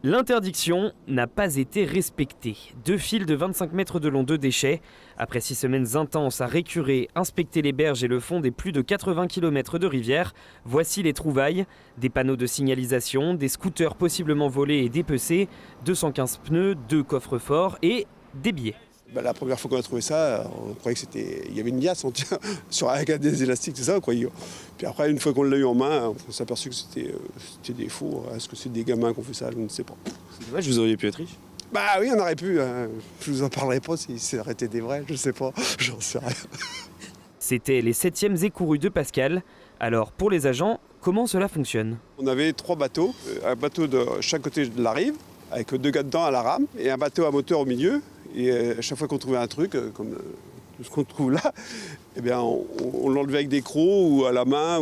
L'interdiction n'a pas été respectée. 2 files de 25 mètres de long de déchets. Après 6 semaines intenses à récurer, inspecter les berges et le fond des plus de 80 km de rivière, voici les trouvailles. Des panneaux de signalisation, des scooters possiblement volés et dépecés, 215 pneus, 2 coffres-forts et des billets. La première fois qu'on a trouvé ça, on croyait qu'il y avait une liasse avec des élastiques, c'est ça, quoi. Puis après, une fois qu'on l'a eu en main, on s'est aperçu que c'était des faux. Est-ce que c'est des gamins qui ont fait ça? Je ne sais pas. C'est dommage, vous auriez pu être riche. Bah oui, on aurait pu. Je vous en parlerai pas si ça aurait été des vrais, je sais pas, j'en sais rien. C'était les 7e écourus de Pascal. Alors pour les agents, comment cela fonctionne? On avait 3 bateaux, un bateau de chaque côté de la rive, avec 2 gars dedans à la rame, et un bateau à moteur au milieu. Et à chaque fois qu'on trouvait un truc, comme ce qu'on trouve là, eh bien, on l'enlevait avec des crocs ou à la main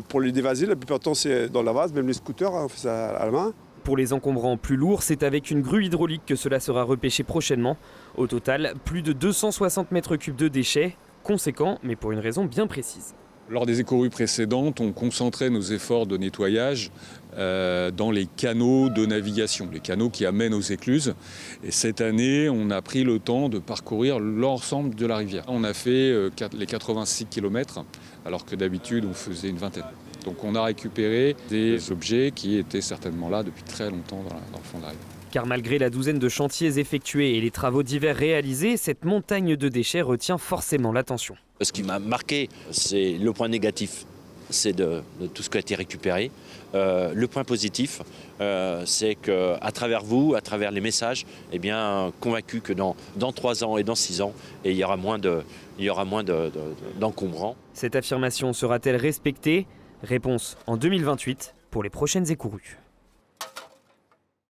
pour les dévaser. La plupart du temps, c'est dans la vase, même les scooters, on fait ça à la main. Pour les encombrants plus lourds, c'est avec une grue hydraulique que cela sera repêché prochainement. Au total, plus de 260 mètres cubes de déchets, conséquent, mais pour une raison bien précise. Lors des écorues précédentes, on concentrait nos efforts de nettoyage dans les canaux de navigation, les canaux qui amènent aux écluses. Et cette année, on a pris le temps de parcourir l'ensemble de la rivière. On a fait les 86 km, alors que d'habitude, on faisait une vingtaine. Donc on a récupéré des objets qui étaient certainement là depuis très longtemps dans le fond de la rivière. Car malgré la douzaine de chantiers effectués et les travaux divers réalisés, cette montagne de déchets retient forcément l'attention. Ce qui m'a marqué, c'est le point négatif, c'est de tout ce qui a été récupéré. Le point positif, c'est qu'à travers vous, à travers les messages, eh bien, convaincu que dans 3 ans et dans 6 ans, il y aura moins d'encombrants. Cette affirmation sera-t-elle respectée? Réponse en 2028 pour les prochaines écorues.